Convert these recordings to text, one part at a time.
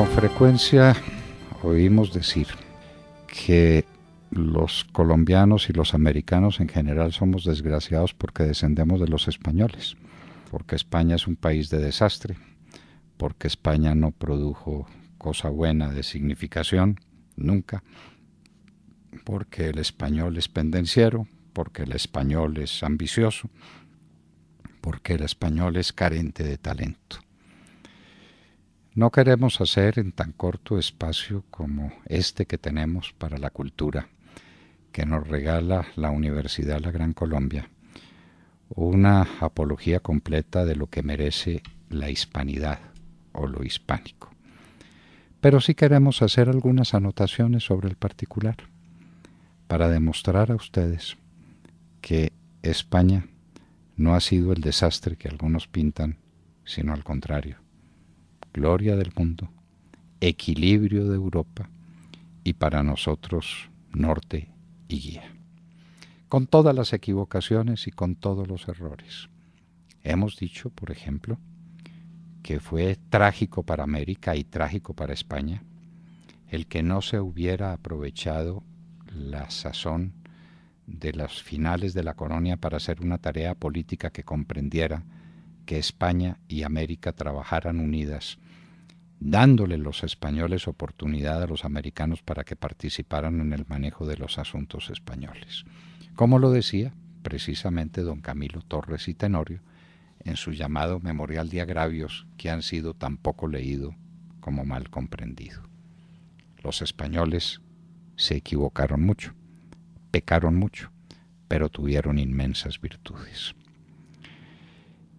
Con frecuencia oímos decir que los colombianos y los americanos en general somos desgraciados porque descendemos de los españoles, porque España es un país de desastre, porque España no produjo cosa buena de significación nunca, porque el español es pendenciero, porque el español es ambicioso, porque el español es carente de talento. No queremos hacer en tan corto espacio como este que tenemos para la cultura, que nos regala la Universidad La Gran Colombia, una apología completa de lo que merece la hispanidad o lo hispánico. Pero sí queremos hacer algunas anotaciones sobre el particular, para demostrar a ustedes que España no ha sido el desastre que algunos pintan, sino al contrario. Gloria del mundo, equilibrio de Europa y para nosotros norte y guía. Con todas las equivocaciones y con todos los errores. Hemos dicho, por ejemplo, que fue trágico para América y trágico para España el que no se hubiera aprovechado la sazón de las finales de la colonia para hacer una tarea política que comprendiera que España y América trabajaran unidas, dándole los españoles oportunidad a los americanos para que participaran en el manejo de los asuntos españoles. Como lo decía precisamente don Camilo Torres y Tenorio en su llamado Memorial de Agravios, que han sido tan poco leído como mal comprendido. Los españoles se equivocaron mucho, pecaron mucho, pero tuvieron inmensas virtudes.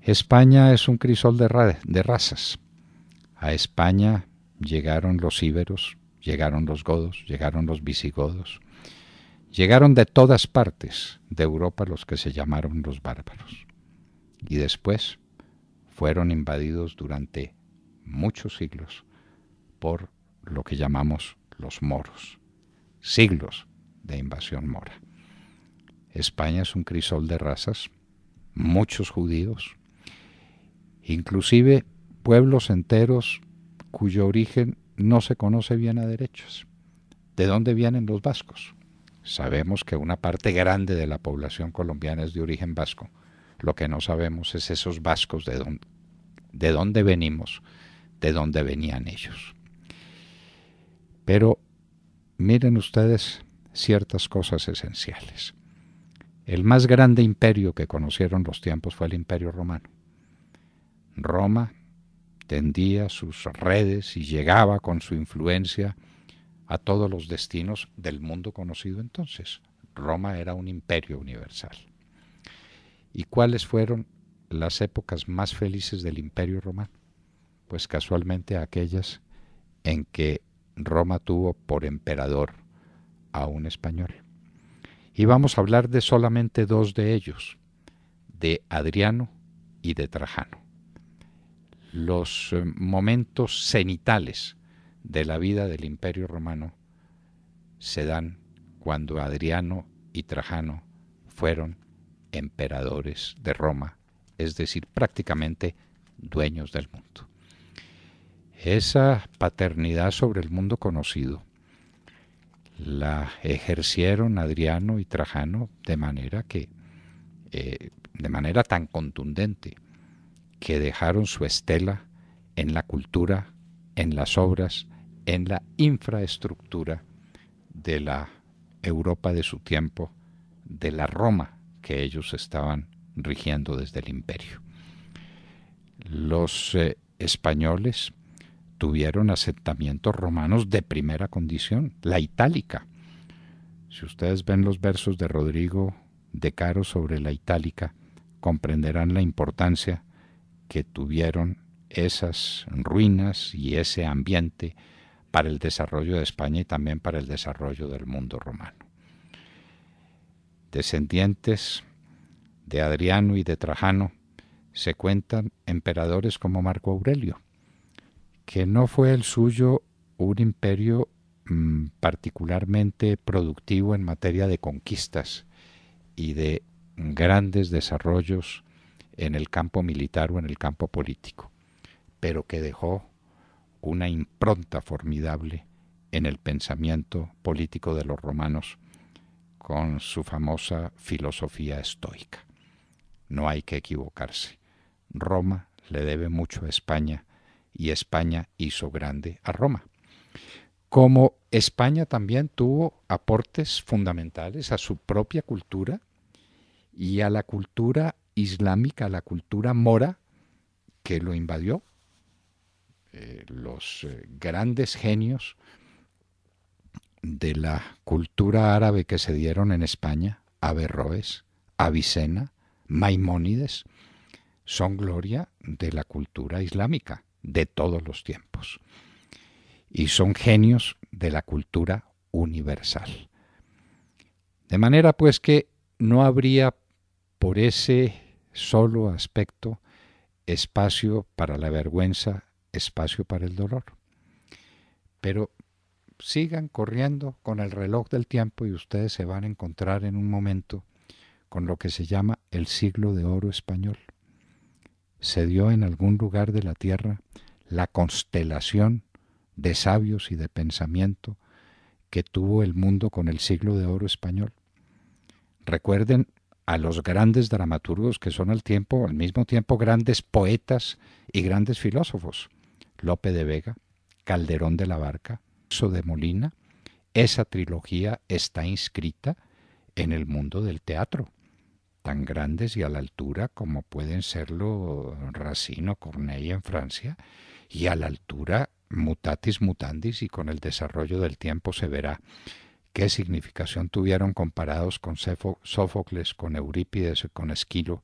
España es un crisol de razas. A España llegaron los íberos, llegaron los godos, llegaron los visigodos, llegaron de todas partes de Europa los que se llamaron los bárbaros. Y después fueron invadidos durante muchos siglos por lo que llamamos los moros. Siglos de invasión mora. España es un crisol de razas, muchos judíos, inclusive pueblos enteros cuyo origen no se conoce bien a derechos. ¿De dónde vienen los vascos? Sabemos que una parte grande de la población colombiana es de origen vasco. Lo que no sabemos es esos vascos de dónde venimos, de dónde venían ellos. Pero miren ustedes ciertas cosas esenciales. El más grande imperio que conocieron los tiempos fue el Imperio Romano. Roma tendía sus redes y llegaba con su influencia a todos los destinos del mundo conocido entonces. Roma era un imperio universal. ¿Y cuáles fueron las épocas más felices del Imperio Romano? Pues casualmente aquellas en que Roma tuvo por emperador a un español. Y vamos a hablar de solamente dos de ellos, de Adriano y de Trajano. Los momentos cenitales de la vida del Imperio Romano se dan cuando Adriano y Trajano fueron emperadores de Roma, es decir, prácticamente dueños del mundo. Esa paternidad sobre el mundo conocido la ejercieron Adriano y Trajano de manera tan contundente que dejaron su estela en la cultura, en las obras, en la infraestructura de la Europa de su tiempo, de la Roma que ellos estaban rigiendo desde el imperio. Los españoles tuvieron asentamientos romanos de primera condición, la Itálica. Si ustedes ven los versos de Rodrigo de Caro sobre la Itálica, comprenderán la importancia que tuvieron esas ruinas y ese ambiente para el desarrollo de España y también para el desarrollo del mundo romano. Descendientes de Adriano y de Trajano se cuentan emperadores como Marco Aurelio, que no fue el suyo un imperio particularmente productivo en materia de conquistas y de grandes desarrollos en el campo militar o en el campo político, pero que dejó una impronta formidable en el pensamiento político de los romanos con su famosa filosofía estoica. No hay que equivocarse. Roma le debe mucho a España y España hizo grande a Roma. Como España también tuvo aportes fundamentales a su propia cultura y a la cultura islámica, a la cultura mora que lo invadió. Los grandes genios de la cultura árabe que se dieron en España, Averroes, Avicena, Maimónides, son gloria de la cultura islámica de todos los tiempos. Y son genios de la cultura universal. De manera pues que no habría por ese solo aspecto espacio para la vergüenza, espacio para el dolor. Pero sigan corriendo con el reloj del tiempo y ustedes se van a encontrar en un momento con lo que se llama el siglo de oro español. Se dio en algún lugar de la tierra la constelación de sabios y de pensamiento que tuvo el mundo con el siglo de oro español. Recuerden a los grandes dramaturgos que son al mismo tiempo grandes poetas y grandes filósofos. Lope de Vega, Calderón de la Barca, Tirso de Molina. Esa trilogía está inscrita en el mundo del teatro, tan grandes y a la altura como pueden serlo Racine o Corneille en Francia, y a la altura mutatis mutandis, y con el desarrollo del tiempo se verá qué significación tuvieron comparados con Sófocles, con Eurípides, con Esquilo,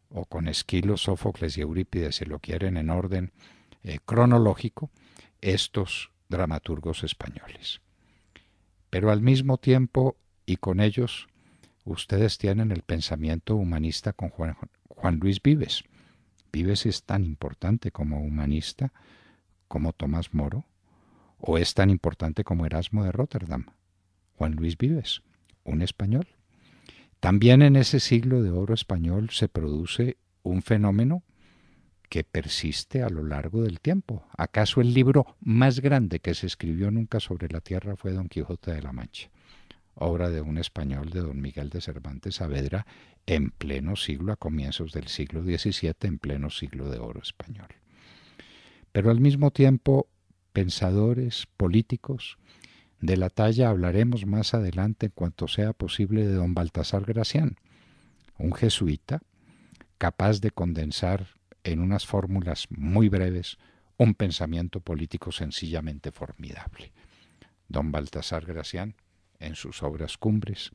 o con Esquilo, Sófocles y Eurípides, si lo quieren en orden cronológico, estos dramaturgos españoles. Pero al mismo tiempo, y con ellos, ustedes tienen el pensamiento humanista con Juan Luis Vives. Vives es tan importante como humanista como Tomás Moro, o es tan importante como Erasmo de Róterdam. Juan Luis Vives, un español. También en ese siglo de oro español se produce un fenómeno que persiste a lo largo del tiempo. ¿Acaso el libro más grande que se escribió nunca sobre la tierra fue Don Quijote de la Mancha? Obra de un español, de don Miguel de Cervantes Saavedra, en pleno siglo, a comienzos del siglo XVII, en pleno siglo de oro español. Pero al mismo tiempo, pensadores políticos de la talla, hablaremos más adelante en cuanto sea posible, de don Baltasar Gracián, un jesuita capaz de condensar en unas fórmulas muy breves un pensamiento político sencillamente formidable. Don Baltasar Gracián, en sus obras cumbres,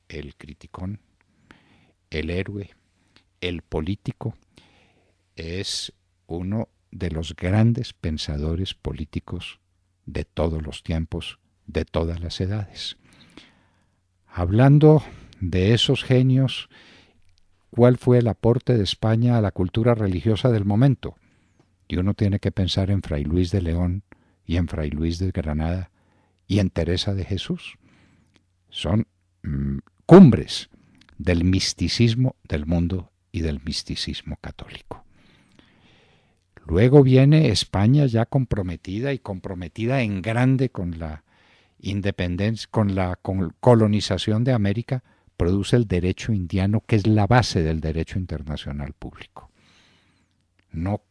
El Criticón, El Héroe, El Político, es uno de los grandes pensadores políticos de todos los tiempos, de todas las edades. Hablando de esos genios, ¿cuál fue el aporte de España a la cultura religiosa del momento? Y uno tiene que pensar en Fray Luis de León y en Fray Luis de Granada y en Teresa de Jesús. Son cumbres del misticismo del mundo y del misticismo católico. Luego viene España ya comprometida en grande con la independencia, con la colonización de América, produce el derecho indiano, que es la base del derecho internacional público. No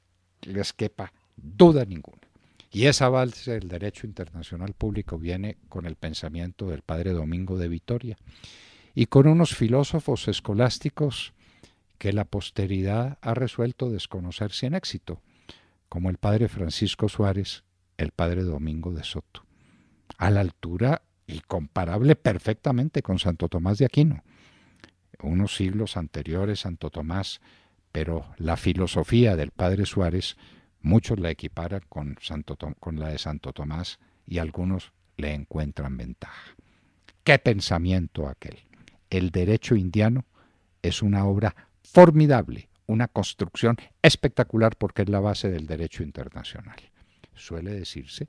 les quepa duda ninguna. Y esa base del derecho internacional público viene con el pensamiento del padre Domingo de Vitoria y con unos filósofos escolásticos que la posteridad ha resuelto desconocer sin éxito, como el padre Francisco Suárez, el padre Domingo de Soto, a la altura y comparable perfectamente con Santo Tomás de Aquino. Unos siglos anteriores Santo Tomás, pero la filosofía del padre Suárez muchos la equiparan con la de Santo Tomás y algunos le encuentran ventaja. ¡Qué pensamiento aquel! El derecho indiano es una obra formidable, una construcción espectacular porque es la base del derecho internacional. Suele decirse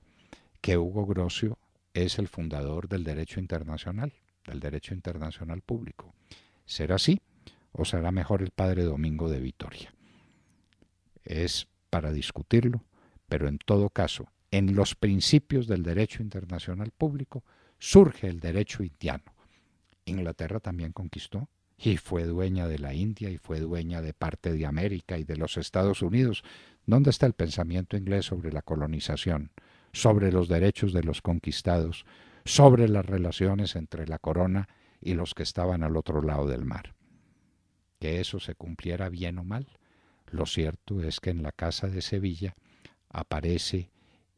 que Hugo Grocio es el fundador del derecho internacional público. ¿Será así o será mejor el padre Domingo de Vitoria? Es para discutirlo, pero en todo caso, en los principios del derecho internacional público, surge el derecho indiano. Inglaterra también conquistó y fue dueña de la India y fue dueña de parte de América y de los Estados Unidos. ¿Dónde está el pensamiento inglés sobre la colonización, sobre los derechos de los conquistados, sobre las relaciones entre la corona y los que estaban al otro lado del mar? Que eso se cumpliera bien o mal. Lo cierto es que en la Casa de Sevilla aparece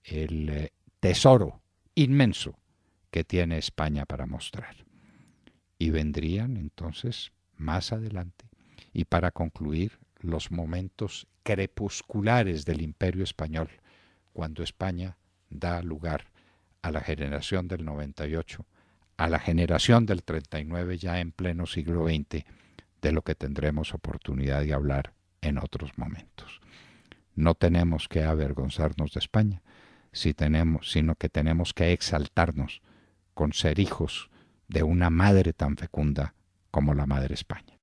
el tesoro inmenso que tiene España para mostrar. Y vendrían entonces más adelante, y para concluir, los momentos crepusculares del Imperio Español, cuando España da lugar a la generación del 98, a la generación del 39 ya en pleno siglo XX, de lo que tendremos oportunidad de hablar en otros momentos. No tenemos que avergonzarnos de España, sino que tenemos que exaltarnos con ser hijos de una madre tan fecunda como la Madre España.